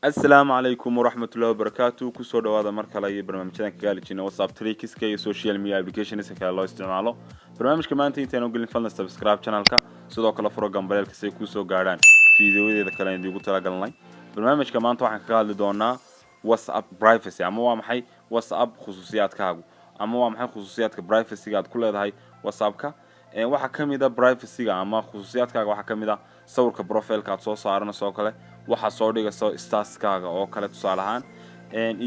السلام عليكم ورحمة الله وبركاته كسو دوادا مركلا iyo barnaamijyadan kaga hadlijina WhatsApp tricks iyo social media applications ka loo isticmaalo barnaamijka maanta intaan ugu gelin subscribe channelka sidoo kale furo gambareelka si ay ku soo gaaraan fiidiyowyada kale ee ugu talagalnay barnaamijka maanta waxaan kaga hadli doonaa WhatsApp privacy ama waa maxay WhatsApp khusuusiyaadkaagu ama waa maxay khusuusiyaadka privacy aad ku leedahay WhatsApp-ka waxa kamid ah privacy-ga ama khusuusiyaadkaaga waxa kamid ah sawirka profile-ka aad soo saaranayso kale waxa soo dhigayso status-kaaga oo kale tusaale ahaan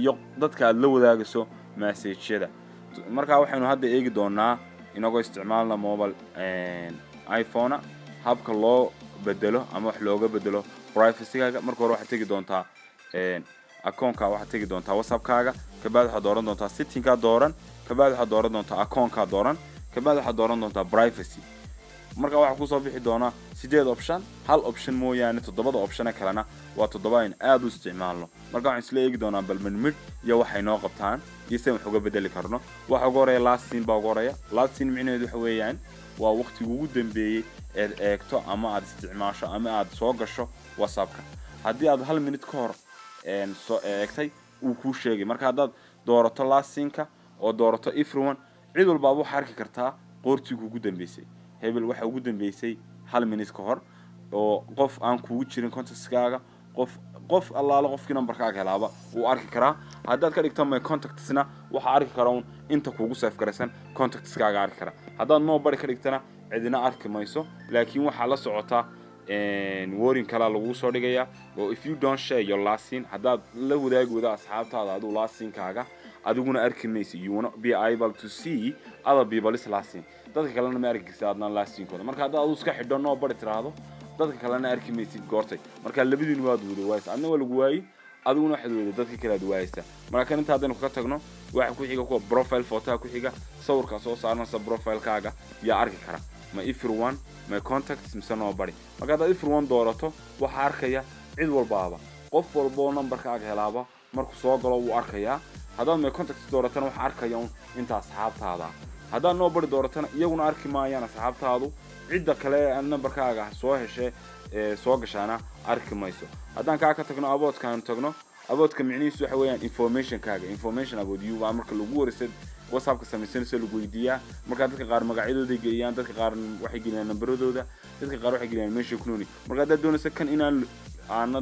iyo dadka aad la wadaagayso message-yada marka waxaanu hadda eegi doonaa inagoo isticmaalna mobile iPhone habka loo bedelo ama wax looga bedelo privacy-gaaga marka hore waxaad tagi doontaa account-ka waxaad tagi doontaa WhatsApp-kaaga kabaad waxaad dooran doontaa setting-ka dooran kabaad waxaad dooran doontaa account-ka dooran kabaad waxaad dooran doontaa privacy marka waxa ku soo bixi doona 8 option hal option mooyaane 7 option kalena waa 7 in aad u isticmaalno marka waxaan isla eegi doonaa bal mid iyo waxay noo qabtaan iyo sida wax uga bedeli karno waxa ugu horeeya last scene baa ugu horeeya last scene micnaheedu waxa weeyaan waa waqtiga ugu dambeeyay ee eegto ama aad isticmaasho ama aad soo gasho WhatsApp-ka haddii aad hal minute ka hor soo eegtay uu ku sheegay marka haddaad doorato last scene-ka oo doorato everyone cid walba waxa arki kartaa qoortiga ugu dambeysay hebel waxa ugu dambeysay hal minute ka hor oo qof aan kugu jirin contacts-kaaga qof allaala qofkii number-kaaga helaaba uu arki karaa haddaad ka dhigto my contacts-na waxa arki karaa inta kugu save garaysan contacts-kaaga arki kara haddaad nobody ka dhigtana cidina arki mayso laakiin waxa la socota warning kala lagu soo dhigaya oo if you don't share your last scene haddaad la wadaagooda asxaabtaada adigu last scene-kaaga adiguna arki mayso you wanna be able to see other people's last scene dadka kalena ma arki kartaa adna last scene-kooda marka haddaad iska xidho nobody tiraahdo dadka kalena arki maysid goortay marka labadiin waad wada waayis adna waa lagu waayay adiguna waxaad wada dadka kale aad waayaysa marka kan inta hadaynu ka tagno waxa ku xiga kuwa profile photo ku xiga sawirka soo saarnaysa profile-kaaga yaa arki kara ma everyone my contacts mise nobody marka haddaad everyone doorato waxa arkaya cid walbaaba qof walbo number-kaaga helaaba markuu soo galo wuu arkayaa haddaad my contacts dooratana waxa arkaya inta asxaabtaada haddaad nobody dooratana iyaguna arki maayaan asxaabtaadu cidda kale ee number-kaaga soo heshay soo gashaana arki mayso haddaan ka tagno aboodkaan tagno aboodka micnihiisu waxa weeyaan information about you waa marka lagu wareysay WhatsApp-ka samaysanayso lagu weydiiyaa marka dadka qaar magacyadooda geeyaan dadka qaar waxay geliyaan numberadooda dadka qaar waxay geliyaan meesha ku nooli marka haddaad doonayso kan inaan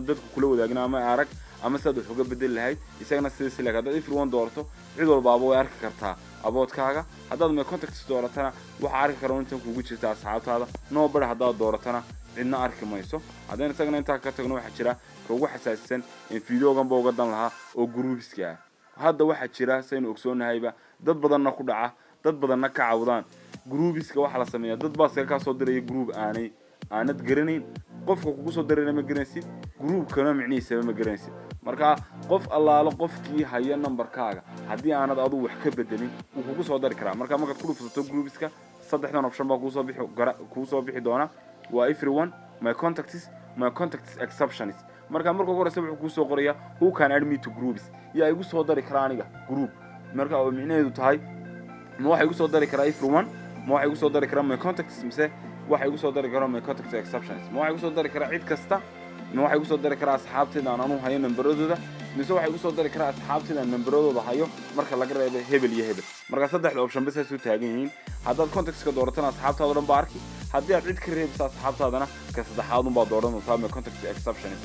dadku kula wadaagin ama arag ama saad wax uga bedeli lahayd isagana sidaas leeyahay haddaad everyone doorto cid walbaaba way arki kartaa aboodkaaga haddaad my contacts dooratana waxa arki kara inta kugu jirta asxaabtaada nobody haddaad dooratana cidna arki mayso haddaan isagana inta ka tagno waxa jira ugu xasaasisan in fiidiyogan baa uga dan lahaa oo groups-ka hadda waxa jira saynu ogsoonahayba dad badanna ku dhaca dad badanna ka caawdaan groups-ka waxa la sameeyaa dad baa iska soo diray group aanad garanayn qofka kugu soo dirayna ma garanaysid group-kana micnihiisa ma garanaysid marka qof allaala qofkii haya number-kaaga haddii aanad adu wax ka bedelin uu kugu soo dari karaa marka markaad ku dhufsato groups-ka saddexdan option baa kugu soo bixi doona waa everyone my contacts exceptions marka ugu horeysa wuxuu ku soo qoraya who can add me to groups yaa igu soo dari karaa aniga group marka oo micnaheedu tahay ma waxa igu soo dari karaa everyone ma waxa igu soo dari karaa my contacts mise waxa igu soo dari karaa my contacts exceptions ma waxa igu soo dari karaa cid kasta ma waxa igu soo dari karaa asxaabteeda aan anu hayo numberadooda mise waxa igu soo dari karaa asxaabteeda aan numberadooda hayo marka laga reebo hebel iyo hebel marka saddexda option bas ay soo taagan yihiin haddaad contacts-ka dooratana asxaabtaada dhan baa arki haddii aad cid ka reebisa asxaabtaadana ka saddexaad baa dooran doontaa my contacts exceptions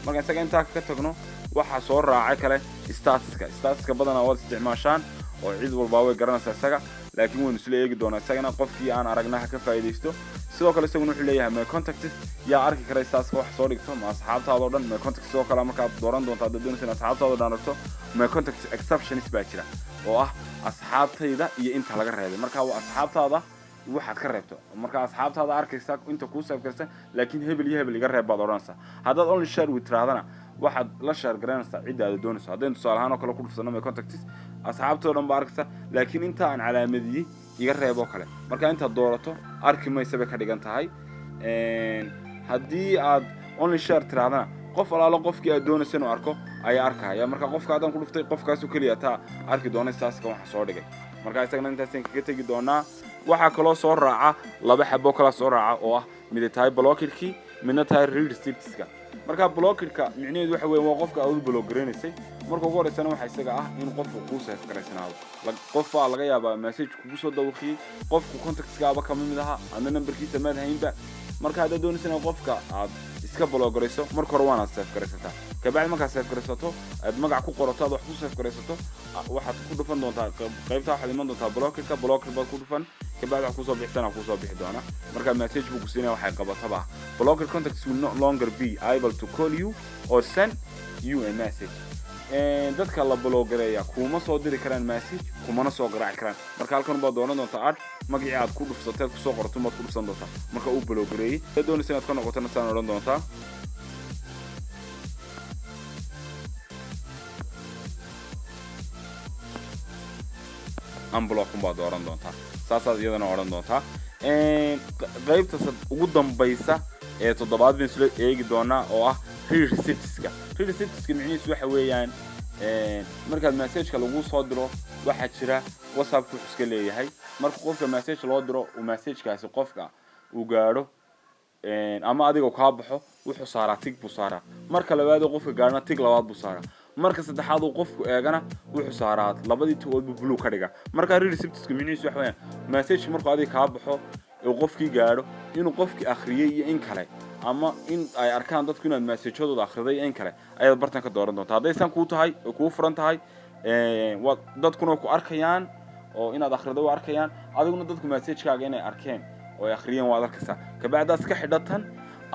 marka isaga inta ka tagno waxa soo raacay kale statuska badanaa wada isticmaashaan oo cid walba way garanaysaa isaga laakiin waynu isla eegi doonaa isagana qofkii aan aragnaha ka faa'iideysto sidoo kale isaguna wuxuu leeyahay my contacts yaa arki kara statuska wax soo dhigto ma asxaabtaada oo dhan my contacts sidoo kale markaad dooran doonto haddaad doonayso asxaabtaada oo dhan aragto my contacts exceptions baa jira oo ah asxaabtayda iyo inta laga reebay marka waa asxaabtaada waxaad ka reebto marka asxaabtaada arkaysa inta ku save garaysan laakiin hebel iyo hebel iga reeb baad oranaysaa haddaad only share with raadana waxaad la share garanaysaa cidda aad doonayso haddii tusaale ahaan oo kale ku dhufsano my contacts asxaabtooda dhan baa arkaysa laakiin inta aan calaamadiyay iga reebo kale marka inta doorato arki maysa bay ka dhigan tahay haddii aad only share tiraadana qof alaalo qofkii aad doonayso inuu arko ayaa arkaya marka qofka haddaan ku dhuftay qofkaas oo kaliya taa arki doona staaska waxa soo dhigay marka isagana intaasaan kaga tagi doonaa waxa kaloo soo raaca laba xabo kala soo raaca oo ah mid tahay blocker-kii midna tahay read receipts-ka marka blockerka micnaheedu waxa weeye waa qofka aad blockereynaysa marka ugu horeysana waxa isaga ah in qofku ku save gareysanaado qof baa laga yaabaa message kugu soo dawaqiyay qofku contactskaaba ka mid aha ama numberkiisa ma haynba marka hada doonaysan qofka aad iska blockereyso marka hore waana save gareysataa kabacdi marka save gareysato aad magac ku qorato aad wax ku save gareysato waxaad ku dhufan doontaa qaybta waxa iman doontaa blocker baad ku dhufan kabacdi wax ku soo bixisana ku soo bixi doona marka message buu ku siinaa waxay qabataba blocker contacts will no longer be able to call you or send you a message dadka la blockereeya kuma soo diri karaan message kuma soo garaaci karaan marka halkan baad dooran doontaa aad magacii aad ku dhufsatay ku soo qorto maad ku dhufsan doontaa marka uu blockereeyay doonaysan aad ka noqoto saan oran doontaa unblock baad dooran doontaa saasaad iyadana oran doontaa qaybta ugu dambaysa ee toddobaad baan isla eegi doonaa oo ah receptska micnihiisu waxa weeyaan marka message-ka lagu soo diro waxa jira WhatsApp ku iska leeyahay marka qofka message loo diro uu message-kaasi qofka uu gaaro ama adiga ka baxo wuxuu saaraa tig buu saaraa marka labaad qofka gaarna tig labaad buu saaraa marka saddexaad uu qofku eegana wuxuu saaraa labadii tigood buu blue ka dhiga marka receptska micnihiisu waxa weeyaan message markuu adiga ka baxo oo qofkii gaaro inuu qofkii akhriyay iyo in kale ama in ay arkaan dadku inaad message-ooda akhriday in kale ayaad bartan ka dooran doontaa hadaysan ku tahay oo ku furan tahay dadkuna ku arkayaan oo inaad akhrido waa arkayaan adiguna dadku message-kaaga inay arkeen oo ay akhriyeen waa arkaysaa kabacdaas ka xidhatan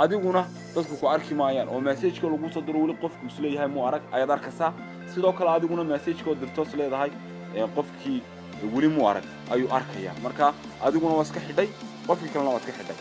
adiguna dadku ku arki maayaan oo message-ka lagu soo diro wali qofku isla yahay mu arag ayaad arkaysaa sidoo kale adiguna message-ka dirto leedahay qofkii wali mu arag ayuu arkayaa marka adiguna waa iska xidhay qofkii kalena waa iska xidhay